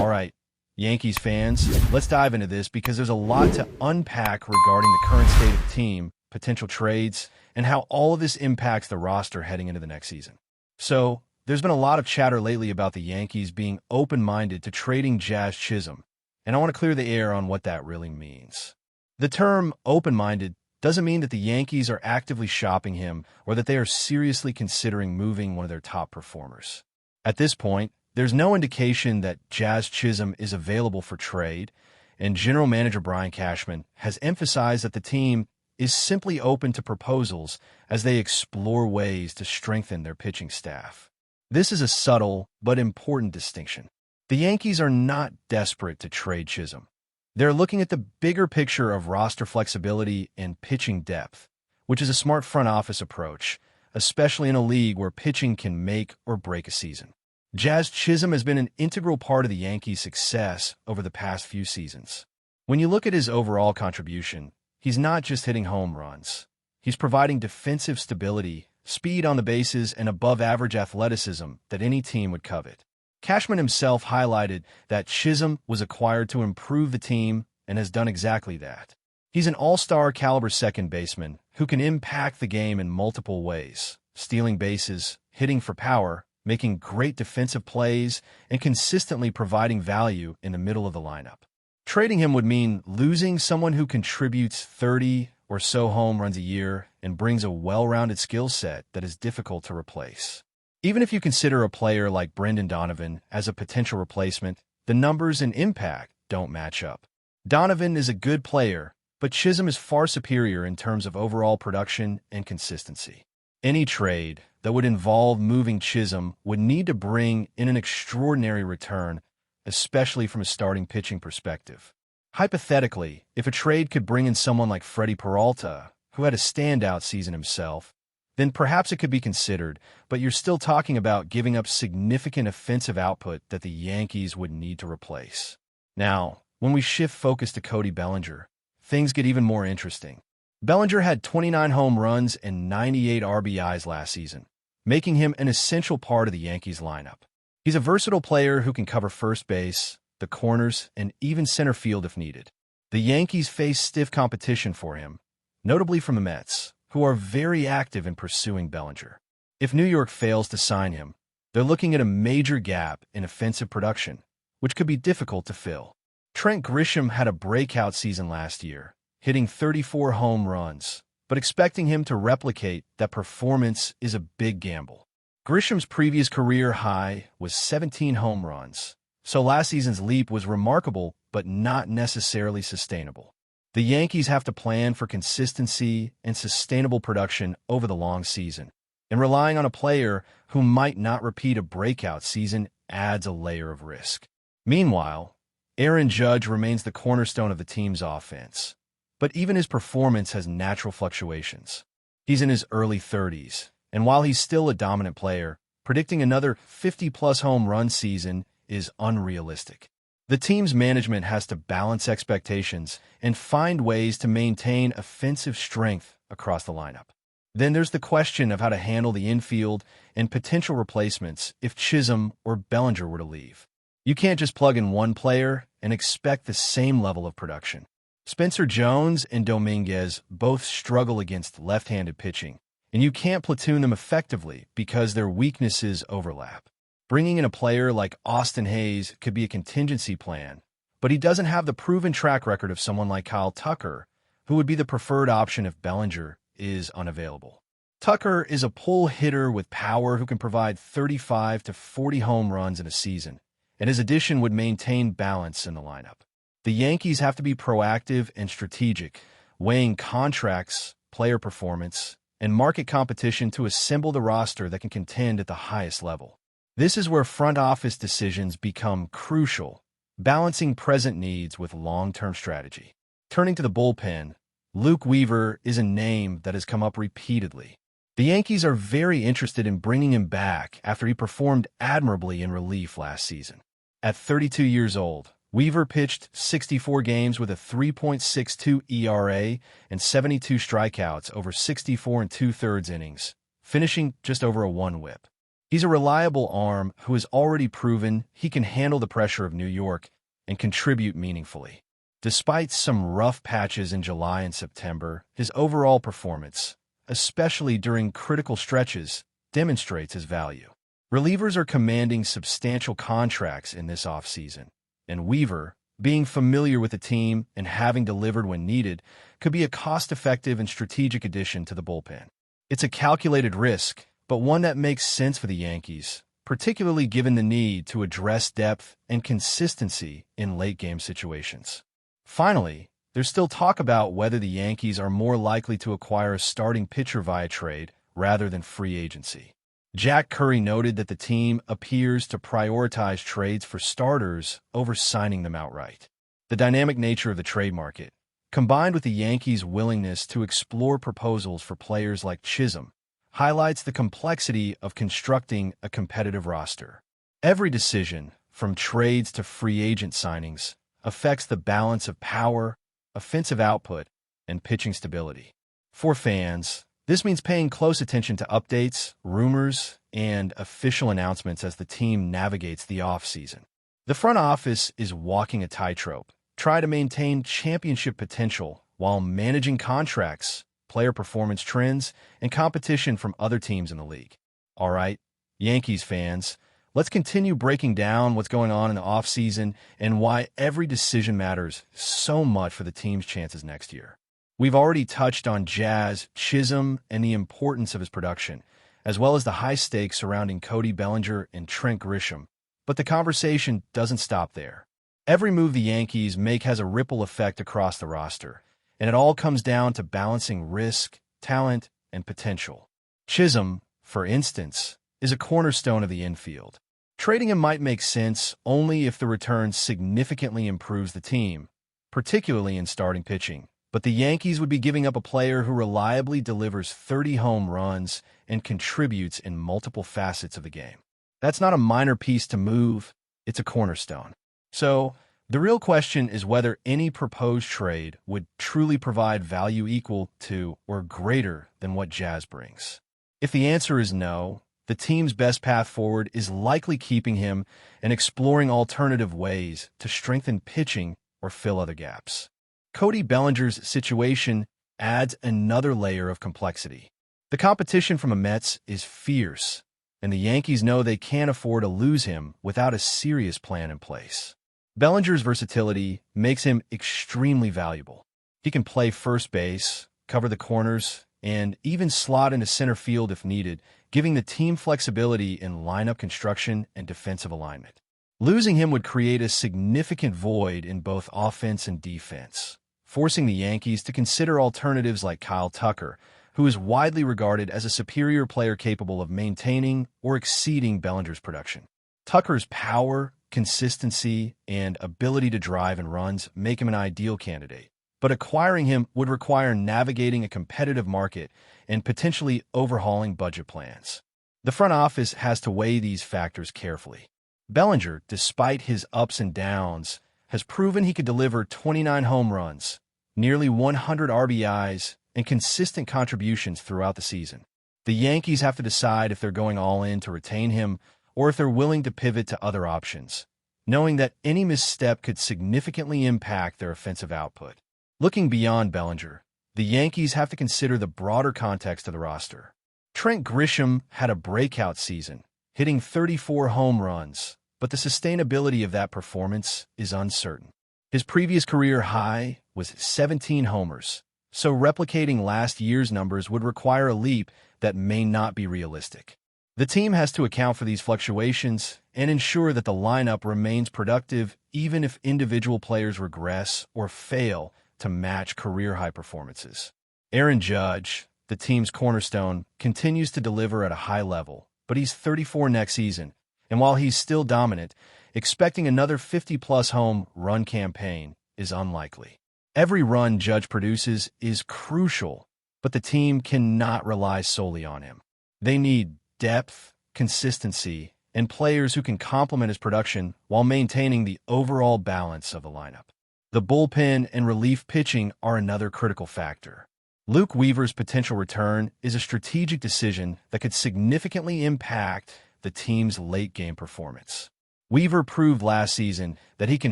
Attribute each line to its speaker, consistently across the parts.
Speaker 1: All right, Yankees fans, let's dive into this because there's a lot to unpack regarding the current state of the team, potential trades, and how all of this impacts the roster heading into the next season. So, there's been a lot of chatter lately about the Yankees being open-minded to trading Jazz Chisholm, and I want to clear the air on what that really means. The term open-minded doesn't mean that the Yankees are actively shopping him or that they are seriously considering moving one of their top performers. At this point, there's no indication that Jazz Chisholm is available for trade, and General Manager Brian Cashman has emphasized that the team is simply open to proposals as they explore ways to strengthen their pitching staff. This is a subtle but important distinction. The Yankees are not desperate to trade Chisholm. They're looking at the bigger picture of roster flexibility and pitching depth, which is a smart front office approach, especially in a league where pitching can make or break a season. Jazz Chisholm has been an integral part of the Yankees' success over the past few seasons. When you look at his overall contribution, he's not just hitting home runs. He's providing defensive stability, speed on the bases, and above-average athleticism that any team would covet. Cashman himself highlighted that Chisholm was acquired to improve the team and has done exactly that. He's an all-star caliber second baseman who can impact the game in multiple ways, stealing bases, hitting for power, making great defensive plays, and consistently providing value in the middle of the lineup. Trading him would mean losing someone who contributes 30 or so home runs a year and brings a well-rounded skill set that is difficult to replace. Even if you consider a player like Brendan Donovan as a potential replacement, the numbers and impact don't match up. Donovan is a good player, but Chisholm is far superior in terms of overall production and consistency. Any trade that would involve moving Chisholm would need to bring in an extraordinary return, especially from a starting pitching perspective. Hypothetically, if a trade could bring in someone like Freddie Peralta, who had a standout season himself, then perhaps it could be considered, but you're still talking about giving up significant offensive output that the Yankees would need to replace. Now, when we shift focus to Cody Bellinger, things get even more interesting. Bellinger had 29 home runs and 98 RBIs last season, making him an essential part of the Yankees lineup. He's a versatile player who can cover first base, the corners, and even center field if needed. The Yankees face stiff competition for him, notably from the Mets, who are very active in pursuing Bellinger. If New York fails to sign him, they're looking at a major gap in offensive production, which could be difficult to fill. Trent Grisham had a breakout season last year, hitting 34 home runs, but expecting him to replicate that performance is a big gamble. Grisham's previous career high was 17 home runs, so last season's leap was remarkable but not necessarily sustainable. The Yankees have to plan for consistency and sustainable production over the long season, and relying on a player who might not repeat a breakout season adds a layer of risk. Meanwhile, Aaron Judge remains the cornerstone of the team's offense, but even his performance has natural fluctuations. He's in his early 30s, and while he's still a dominant player, predicting another 50-plus home run season is unrealistic. The team's management has to balance expectations and find ways to maintain offensive strength across the lineup. Then there's the question of how to handle the infield and potential replacements if Chisholm or Bellinger were to leave. You can't just plug in one player and expect the same level of production. Spencer Jones and Dominguez both struggle against left-handed pitching, and you can't platoon them effectively because their weaknesses overlap. Bringing in a player like Austin Hayes could be a contingency plan, but he doesn't have the proven track record of someone like Kyle Tucker, who would be the preferred option if Bellinger is unavailable. Tucker is a pull hitter with power who can provide 35 to 40 home runs in a season, and his addition would maintain balance in the lineup. The Yankees have to be proactive and strategic, weighing contracts, player performance, and market competition to assemble the roster that can contend at the highest level. This is where front office decisions become crucial, balancing present needs with long-term strategy. Turning to the bullpen, Luke Weaver is a name that has come up repeatedly. The Yankees are very interested in bringing him back after he performed admirably in relief last season. At 32 years old, Weaver pitched 64 games with a 3.62 ERA and 72 strikeouts over 64 and two-thirds innings, finishing just over a 1 WHIP. He's a reliable arm who has already proven he can handle the pressure of New York and contribute meaningfully. Despite some rough patches in July and September, his overall performance, especially during critical stretches, demonstrates his value. Relievers are commanding substantial contracts in this offseason, and Weaver, being familiar with the team and having delivered when needed, could be a cost-effective and strategic addition to the bullpen. It's a calculated risk, but one that makes sense for the Yankees, particularly given the need to address depth and consistency in late-game situations. Finally, there's still talk about whether the Yankees are more likely to acquire a starting pitcher via trade rather than free agency. Jack Curry noted that the team appears to prioritize trades for starters over signing them outright. The dynamic nature of the trade market, combined with the Yankees' willingness to explore proposals for players like Chisholm, highlights the complexity of constructing a competitive roster. Every decision, from trades to free agent signings, affects the balance of power, offensive output, and pitching stability. For fans, this means paying close attention to updates, rumors, and official announcements as the team navigates the offseason. The front office is walking a tightrope, trying to maintain championship potential while managing contracts, player performance trends, and competition from other teams in the league. All right, Yankees fans, let's continue breaking down what's going on in the offseason and why every decision matters so much for the team's chances next year. We've already touched on Jazz Chisholm and the importance of his production, as well as the high stakes surrounding Cody Bellinger and Trent Grisham, but the conversation doesn't stop there. Every move the Yankees make has a ripple effect across the roster, and it all comes down to balancing risk, talent, and potential. Chisholm, for instance, is a cornerstone of the infield. Trading him might make sense only if the return significantly improves the team, particularly in starting pitching. But the Yankees would be giving up a player who reliably delivers 30 home runs and contributes in multiple facets of the game. That's not a minor piece to move, it's a cornerstone. So, the real question is whether any proposed trade would truly provide value equal to or greater than what Jazz brings. If the answer is no, the team's best path forward is likely keeping him and exploring alternative ways to strengthen pitching or fill other gaps. Cody Bellinger's situation adds another layer of complexity. The competition from the Mets is fierce, and the Yankees know they can't afford to lose him without a serious plan in place. Bellinger's versatility makes him extremely valuable. He can play first base, cover the corners, and even slot into center field if needed, giving the team flexibility in lineup construction and defensive alignment. Losing him would create a significant void in both offense and defense, forcing the Yankees to consider alternatives like Kyle Tucker, who is widely regarded as a superior player capable of maintaining or exceeding Bellinger's production. Tucker's power, consistency, and ability to drive in runs make him an ideal candidate, but acquiring him would require navigating a competitive market and potentially overhauling budget plans. The front office has to weigh these factors carefully. Bellinger, despite his ups and downs, has proven he could deliver 29 home runs, nearly 100 RBIs, and consistent contributions throughout the season. The Yankees have to decide if they're going all in to retain him or if they're willing to pivot to other options, knowing that any misstep could significantly impact their offensive output. Looking beyond Bellinger, the Yankees have to consider the broader context of the roster. Trent Grisham had a breakout season, hitting 34 home runs, but the sustainability of that performance is uncertain. His previous career high was 17 homers, so replicating last year's numbers would require a leap that may not be realistic. The team has to account for these fluctuations and ensure that the lineup remains productive even if individual players regress or fail to match career-high performances. Aaron Judge, the team's cornerstone, continues to deliver at a high level, but he's 34 next season, and while he's still dominant, expecting another 50-plus home run campaign is unlikely. Every run Judge produces is crucial, but the team cannot rely solely on him. They need depth, consistency, and players who can complement his production while maintaining the overall balance of the lineup. The bullpen and relief pitching are another critical factor. Luke Weaver's potential return is a strategic decision that could significantly impact the team's late-game performance. Weaver proved last season that he can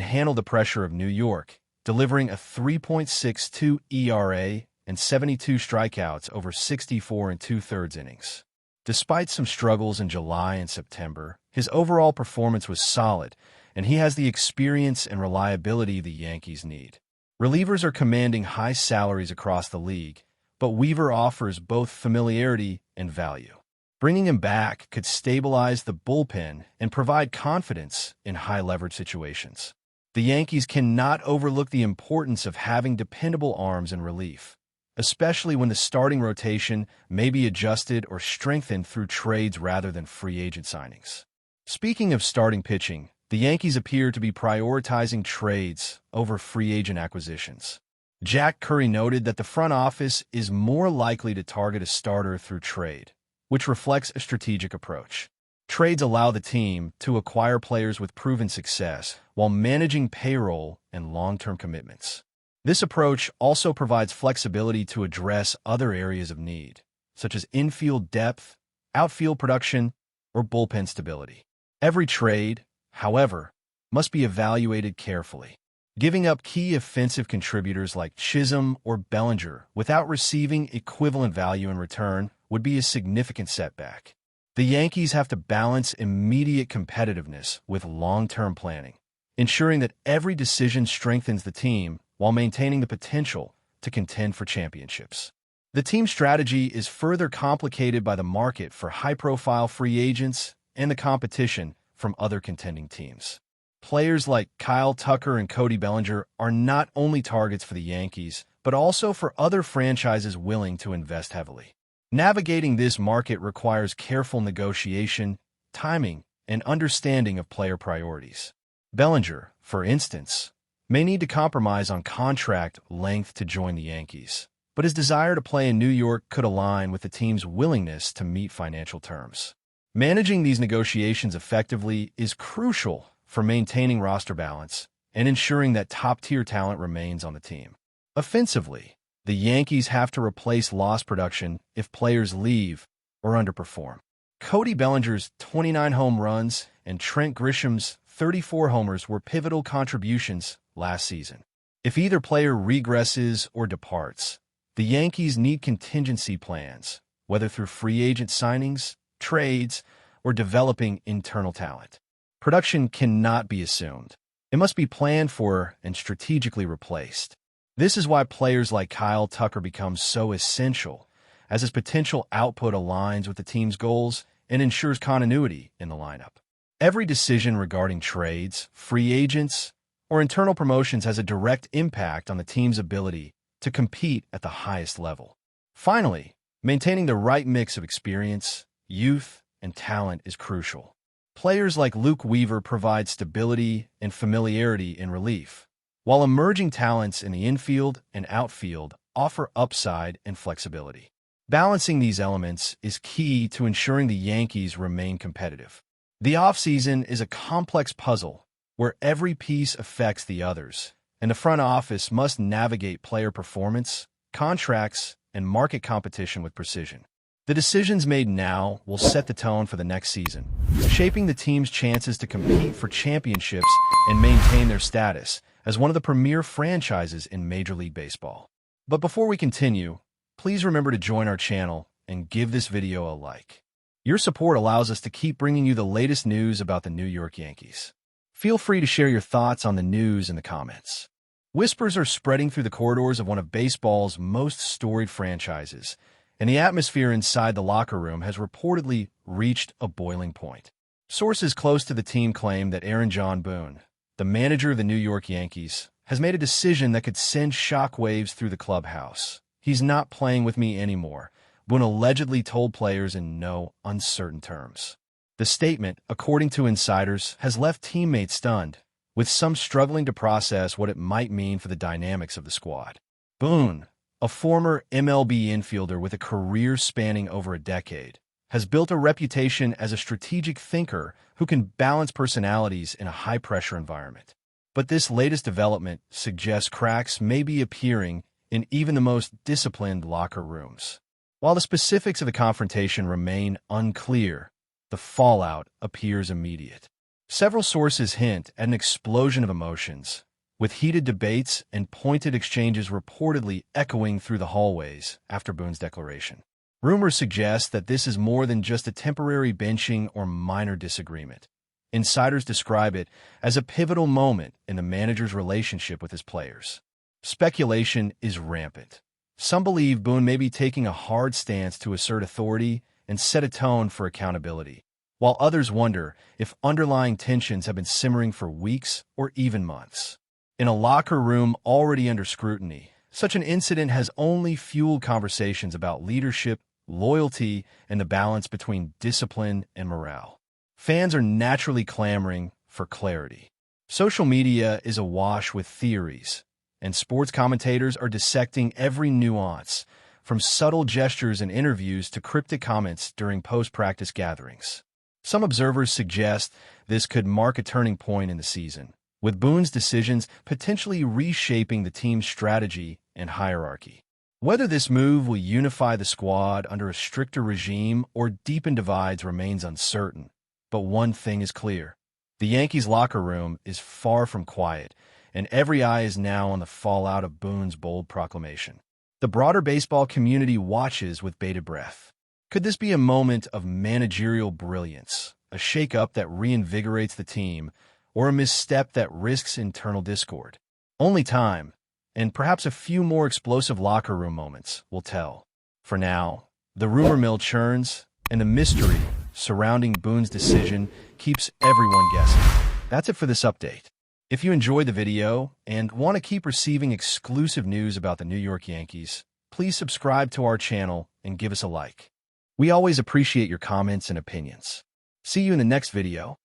Speaker 1: handle the pressure of New York, delivering a 3.62 ERA and 72 strikeouts over 64 and two-thirds innings. Despite some struggles in July and September, his overall performance was solid, and he has the experience and reliability the Yankees need. Relievers are commanding high salaries across the league, but Weaver offers both familiarity and value. Bringing him back could stabilize the bullpen and provide confidence in high-leverage situations. The Yankees cannot overlook the importance of having dependable arms in relief, especially when the starting rotation may be adjusted or strengthened through trades rather than free agent signings. Speaking of starting pitching, the Yankees appear to be prioritizing trades over free agent acquisitions. Jack Curry noted that the front office is more likely to target a starter through trade, which reflects a strategic approach. Trades allow the team to acquire players with proven success while managing payroll and long-term commitments. This approach also provides flexibility to address other areas of need, such as infield depth, outfield production, or bullpen stability. Every trade, however, must be evaluated carefully. Giving up key offensive contributors like Chisholm or Bellinger without receiving equivalent value in return would be a significant setback. The Yankees have to balance immediate competitiveness with long-term planning, ensuring that every decision strengthens the team while maintaining the potential to contend for championships. The team's strategy is further complicated by the market for high-profile free agents and the competition from other contending teams. Players like Kyle Tucker and Cody Bellinger are not only targets for the Yankees, but also for other franchises willing to invest heavily. Navigating this market requires careful negotiation, timing, and understanding of player priorities. Bellinger, for instance, may need to compromise on contract length to join the Yankees, but his desire to play in New York could align with the team's willingness to meet financial terms. Managing these negotiations effectively is crucial for maintaining roster balance and ensuring that top-tier talent remains on the team. Offensively, the Yankees have to replace lost production if players leave or underperform. Cody Bellinger's 29 home runs and Trent Grisham's 34 homers were pivotal contributions last season. If either player regresses or departs, the Yankees need contingency plans, whether through free agent signings, trades, or developing internal talent. Production cannot be assumed. It must be planned for and strategically replaced. This is why players like Kyle Tucker become so essential, as his potential output aligns with the team's goals and ensures continuity in the lineup. Every decision regarding trades, free agents, or internal promotions has a direct impact on the team's ability to compete at the highest level. Finally, maintaining the right mix of experience, youth, and talent is crucial. Players like Luke Weaver provide stability and familiarity in relief, while emerging talents in the infield and outfield offer upside and flexibility. Balancing these elements is key to ensuring the Yankees remain competitive. The offseason is a complex puzzle where every piece affects the others, and the front office must navigate player performance, contracts, and market competition with precision. The decisions made now will set the tone for the next season, shaping the team's chances to compete for championships and maintain their status as one of the premier franchises in Major League Baseball. But before we continue, please remember to join our channel and give this video a like. Your support allows us to keep bringing you the latest news about the New York Yankees. Feel free to share your thoughts on the news in the comments. Whispers are spreading through the corridors of one of baseball's most storied franchises, and the atmosphere inside the locker room has reportedly reached a boiling point. Sources close to the team claim that Aaron John Boone, the manager of the New York Yankees, has made a decision that could send shockwaves through the clubhouse. "He's not playing with me anymore," Boone allegedly told players in no uncertain terms. The statement, according to insiders, has left teammates stunned, with some struggling to process what it might mean for the dynamics of the squad. Boone, a former MLB infielder with a career spanning over a decade, has built a reputation as a strategic thinker who can balance personalities in a high-pressure environment. But this latest development suggests cracks may be appearing in even the most disciplined locker rooms. While the specifics of the confrontation remain unclear, the fallout appears immediate. Several sources hint at an explosion of emotions, with heated debates and pointed exchanges reportedly echoing through the hallways after Boone's declaration. Rumors suggest that this is more than just a temporary benching or minor disagreement. Insiders describe it as a pivotal moment in the manager's relationship with his players. Speculation is rampant. Some believe Boone may be taking a hard stance to assert authority and set a tone for accountability, while others wonder if underlying tensions have been simmering for weeks or even months. In a locker room already under scrutiny, such an incident has only fueled conversations about leadership, loyalty, and the balance between discipline and morale. Fans are naturally clamoring for clarity. Social media is awash with theories, and sports commentators are dissecting every nuance, from subtle gestures in interviews to cryptic comments during post-practice gatherings. Some observers suggest this could mark a turning point in the season, with Boone's decisions potentially reshaping the team's strategy and hierarchy. Whether this move will unify the squad under a stricter regime or deepen divides remains uncertain, but one thing is clear. The Yankees' locker room is far from quiet, and every eye is now on the fallout of Boone's bold proclamation. The broader baseball community watches with bated breath. Could this be a moment of managerial brilliance, a shakeup that reinvigorates the team, or a misstep that risks internal discord? Only time, and perhaps a few more explosive locker room moments, will tell. For now, the rumor mill churns, and the mystery surrounding Boone's decision keeps everyone guessing. That's it for this update. If you enjoyed the video and want to keep receiving exclusive news about the New York Yankees, please subscribe to our channel and give us a like. We always appreciate your comments and opinions. See you in the next video.